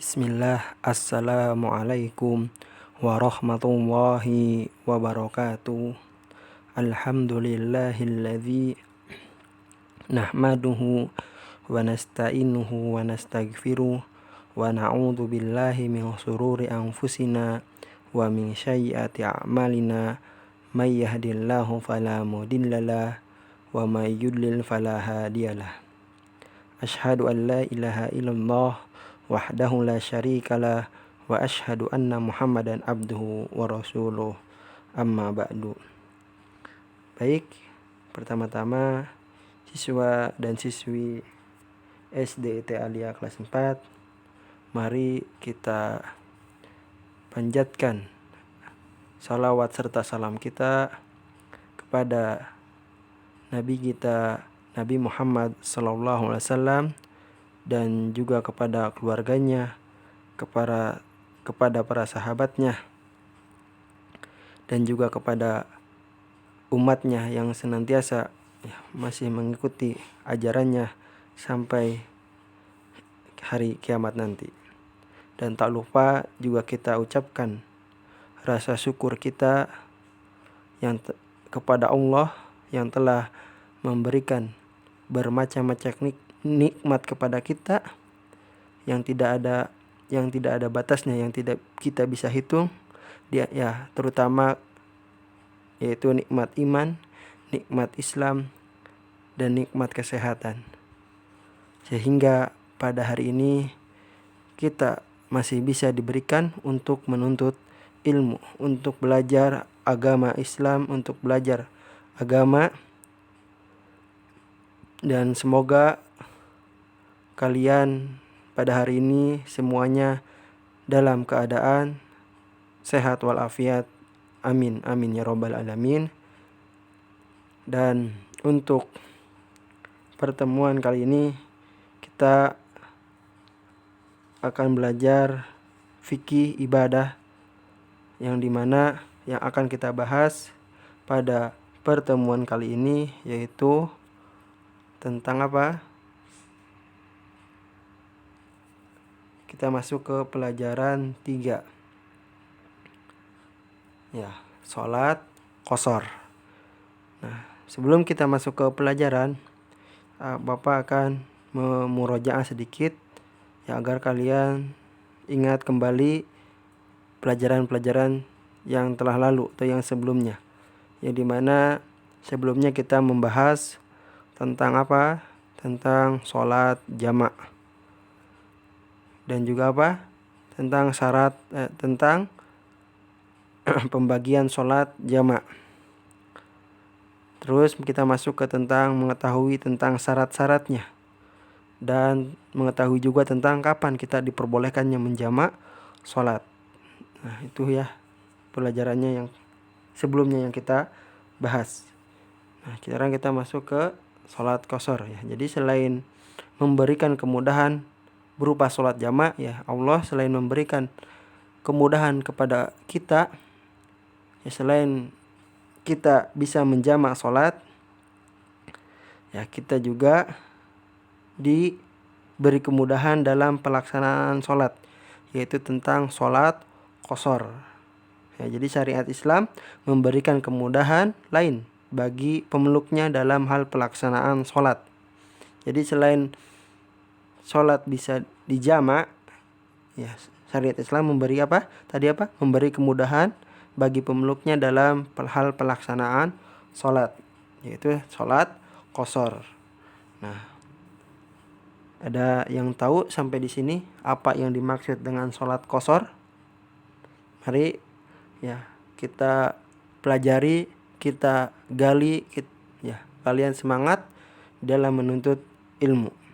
Bismillah, Assalamualaikum warahmatullahi wabarakatuh. Alhamdulillahilladzi nahmaduhu wa nasta'inuhu wa nastaghfiruh wa na'udzu billahi min shururi anfusina wa min sayyiati a'malina. May yahdihillahu fala mudhillalah wa may yudlil fala hadiyalah. Asyhadu an la ilaha illallah wahdahu la syarikalah wa asyhadu anna Muhammadan abduhu wa rasuluh, amma ba'du. Baik, pertama-tama siswa dan siswi SDIT Alia kelas 4, mari kita panjatkan salawat serta salam kita kepada Nabi kita Nabi Muhammad SAW, dan juga kepada keluarganya, kepada para sahabatnya, dan juga kepada umatnya yang senantiasa masih mengikuti ajarannya sampai hari kiamat nanti. Dan tak lupa juga kita ucapkan rasa syukur kita kepada Allah yang telah memberikan bermacam-macam nikmat kepada kita yang tidak ada batasnya, yang tidak kita bisa hitung. Terutama yaitu nikmat iman, nikmat Islam, dan nikmat kesehatan. Sehingga pada hari ini kita masih bisa diberikan untuk menuntut ilmu, untuk belajar agama Islam, untuk belajar agama. Dan semoga kalian pada hari ini semuanya dalam keadaan sehat walafiat. Amin, amin ya robbal alamin. Dan untuk pertemuan kali ini kita akan belajar fikih ibadah, yang dimana yang akan kita bahas pada pertemuan kali ini yaitu tentang apa? Kita masuk ke pelajaran 3. Sholat qashar. Nah, sebelum kita masuk ke pelajaran, Bapak akan memurojaah sedikit agar kalian ingat kembali pelajaran-pelajaran yang telah lalu atau yang sebelumnya. Yang dimana sebelumnya kita membahas tentang apa? Tentang sholat jamak. Dan juga apa? Tentang syarat, tentang pembagian sholat jamak. Terus kita masuk ke tentang mengetahui tentang syarat-syaratnya. Dan mengetahui juga tentang kapan kita diperbolehkannya menjamak sholat. Nah, itu ya pelajarannya yang sebelumnya yang kita bahas. Nah, sekarang kita masuk ke sholat qashar ya. Jadi selain memberikan kemudahan berupa sholat jamak ya, Allah selain memberikan kemudahan kepada kita ya, selain kita bisa menjamak sholat ya, kita juga diberi kemudahan dalam pelaksanaan sholat, yaitu tentang sholat qashar ya. Jadi syariat Islam memberikan kemudahan lain bagi pemeluknya dalam hal pelaksanaan sholat. Jadi selain sholat bisa dijamak ya, syariat Islam memberi apa? Tadi apa? Memberi kemudahan bagi pemeluknya dalam hal pelaksanaan sholat, yaitu sholat qashar. Nah, ada yang tahu sampai di sini apa yang dimaksud dengan sholat qashar? Mari ya kita pelajari, kita gali ya. Kalian semangat dalam menuntut ilmu.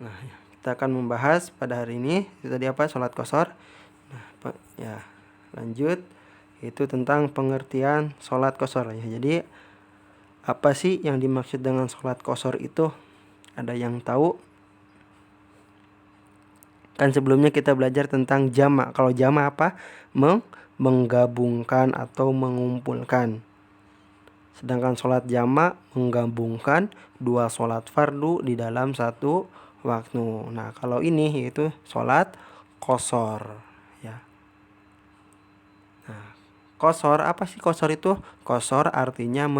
Nah, kita akan membahas pada hari ini itu tadi apa? Sholat qashar. Nah, ya, lanjut itu tentang pengertian sholat qashar ya. Jadi apa sih yang dimaksud dengan sholat qashar itu? Ada yang tahu? Kan sebelumnya kita belajar tentang jamak. Kalau jamak apa? Menggabungkan atau mengumpulkan. Sedangkan sholat jamak menggabungkan dua sholat fardu di dalam satu waktu. Nah, kalau ini yaitu sholat qashar ya. Nah, qashar apa sih qashar itu? Qashar artinya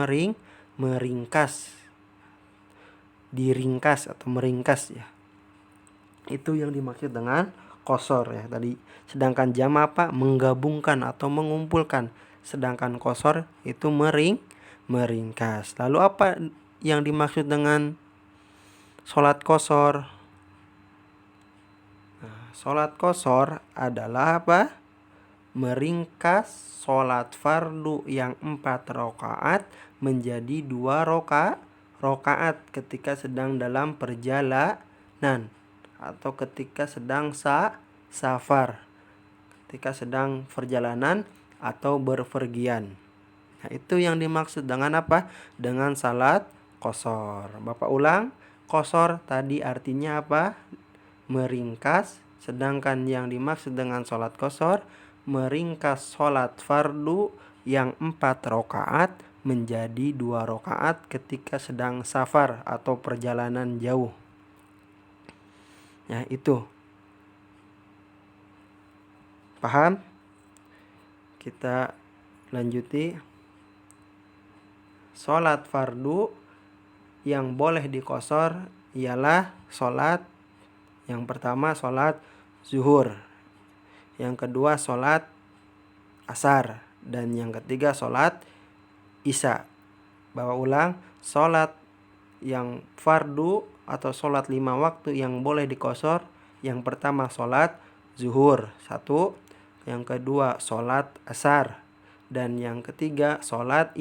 meringkas, diringkas atau meringkas ya. Itu yang dimaksud dengan qashar ya tadi. Sedangkan jamak apa? Menggabungkan atau mengumpulkan. Sedangkan qashar itu meringkas. Lalu apa yang dimaksud dengan sholat qashar? Nah, sholat qashar adalah apa? Meringkas sholat fardu yang 4 rakaat menjadi 2 rakaat ketika sedang dalam perjalanan atau ketika sedang safar, ketika sedang perjalanan atau berpergian. Nah, itu yang dimaksud dengan apa? Dengan salat qashar. Bapak ulang, qashar tadi artinya apa? Meringkas. Sedangkan yang dimaksud dengan salat qashar, meringkas salat fardu yang 4 rakaat menjadi 2 rakaat ketika sedang safar atau perjalanan jauh. Ya, itu. Paham? Kita lanjuti. Sholat fardu yang boleh diqashar ialah sholat yang pertama sholat zuhur, yang kedua sholat asar, dan yang ketiga sholat isya. Bapak ulang, sholat yang fardu atau sholat 5 waktu yang boleh diqashar, yang pertama sholat zuhur 1, yang kedua sholat asar, dan yang ketiga sholat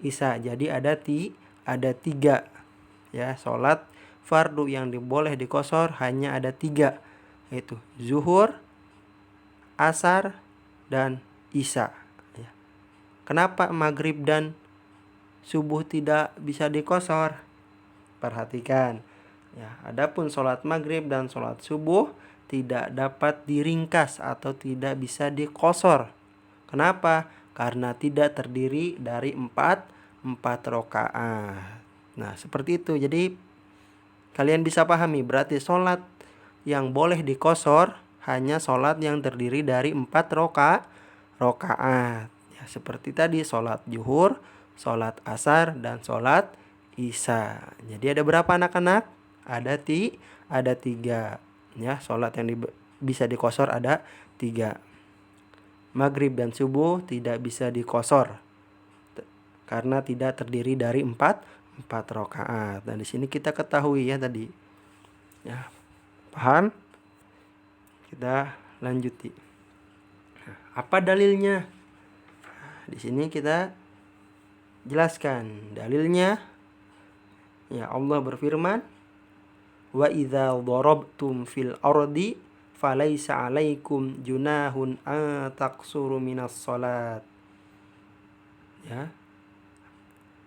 isya. Jadi ada 3 ya, sholat fardu yang boleh diqashar hanya ada 3, yaitu zuhur, asar, dan isya ya. Kenapa maghrib dan subuh tidak bisa diqashar? Perhatikan ya, adapun sholat maghrib dan sholat subuh tidak dapat diringkas atau tidak bisa diqashar. Kenapa? Karena tidak terdiri dari 4 rakaat. Nah, seperti itu. Jadi kalian bisa pahami, berarti sholat yang boleh diqashar hanya sholat yang terdiri dari 4 rakaat. Ya, seperti tadi sholat zuhur, sholat asar, dan sholat isya. Jadi ada berapa anak-anak? Ada 3 ya. Sholat yang bisa diqashar ada 3. Maghrib dan subuh tidak bisa diqashar karena tidak terdiri dari 4 rakaat. Dan di sini kita ketahui ya tadi. Ya. Paham? Kita lanjuti. Nah, apa dalilnya? Di sini kita jelaskan dalilnya. Ya, Allah berfirman, "Wa idza darabtum fil ardi falaisa 'alaikum junahun an taqsuru minas salat." Ya.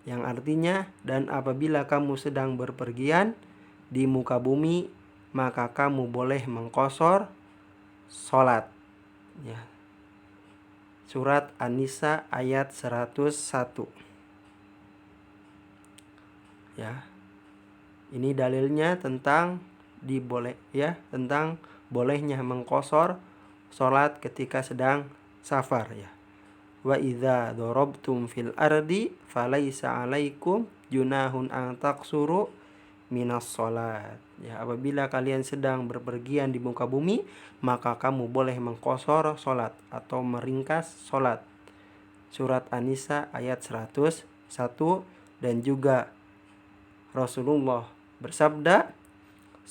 Yang artinya, dan apabila kamu sedang berpergian di muka bumi, maka kamu boleh mengqashar salat. Ya. Surat An-Nisa ayat 101. Ya. Ini dalilnya tentang tentang bolehnya mengqashar salat ketika sedang safar ya. Wa idza darabtum fil ardi falaisa 'alaikum junahun an taqsuru minas salat. Ya, apabila kalian sedang berpergian di muka bumi, maka kamu boleh mengqashar salat atau meringkas salat. Surat An-Nisa ayat 101. Dan juga Rasulullah bersabda,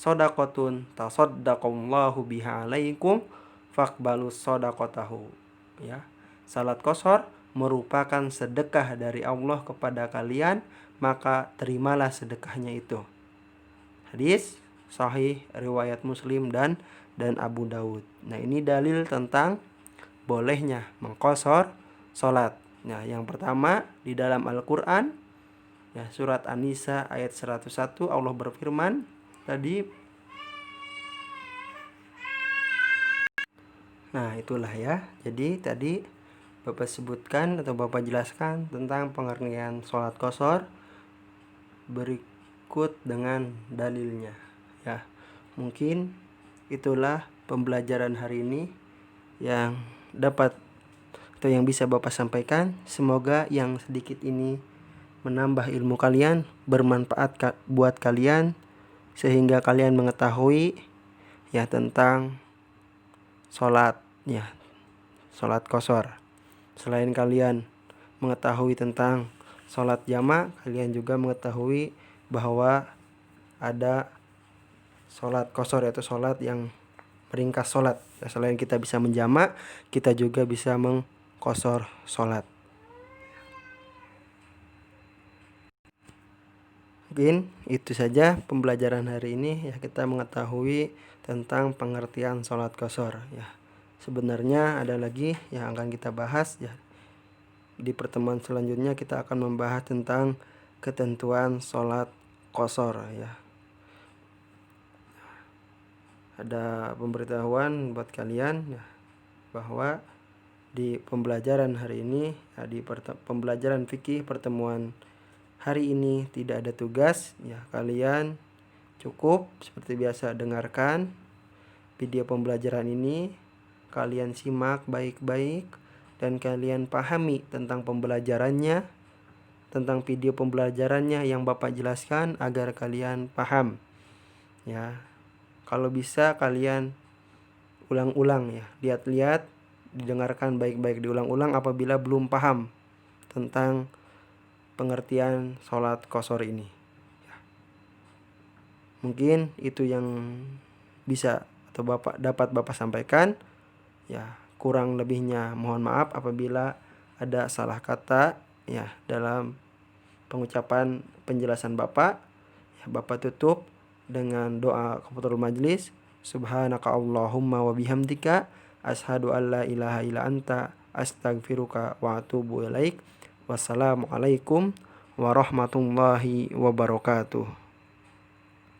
"Shadaqatun tasaddaqallahu biha 'alaikum faqbalus shadaqatahu." Ya. Salat qashar merupakan sedekah dari Allah kepada kalian, maka terimalah sedekahnya itu. Hadis sahih riwayat Muslim dan Abu Daud. Nah, ini dalil tentang bolehnya mengqashar salat. Nah, yang pertama di dalam Al-Qur'an ya, surat An-Nisa ayat 101 Allah berfirman tadi. Nah, itulah ya. Jadi tadi Bapak sebutkan atau Bapak jelaskan tentang pengertian sholat qashar berikut dengan dalilnya ya. Mungkin itulah pembelajaran hari ini yang dapat atau yang bisa Bapak sampaikan. Semoga yang sedikit ini menambah ilmu kalian, bermanfaat buat kalian, sehingga kalian mengetahui ya tentang sholat ya, sholat qashar. Selain kalian mengetahui tentang sholat jamak, kalian juga mengetahui bahwa ada sholat qashar, yaitu sholat yang meringkas sholat. Selain kita bisa menjamak, kita juga bisa mengqashar sholat. Mungkin itu saja pembelajaran hari ini ya, kita mengetahui tentang pengertian sholat qashar ya. Sebenarnya ada lagi yang akan kita bahas ya. Di pertemuan selanjutnya kita akan membahas tentang ketentuan sholat qashar ya. Ada pemberitahuan buat kalian ya, bahwa di pembelajaran hari ini ya, di pembelajaran fikih pertemuan hari ini tidak ada tugas ya. Kalian cukup seperti biasa dengarkan video pembelajaran ini, kalian simak baik-baik dan kalian pahami tentang pembelajarannya, tentang video pembelajarannya yang Bapak jelaskan agar kalian paham ya. Kalau bisa kalian ulang-ulang ya, lihat-lihat, didengarkan baik-baik, diulang-ulang apabila belum paham tentang pengertian sholat qashar ini ya. Mungkin itu yang bisa atau dapat Bapak sampaikan ya. Kurang lebihnya mohon maaf apabila ada salah kata ya dalam pengucapan penjelasan Bapak ya. Bapak tutup dengan doa kafatul majlis. Subhanaka Allahumma wa bihamdika asyhadu an la ilaha illa anta astaghfiruka wa atubu ilaik. Wassalamualaikum warahmatullahi wabarakatuh.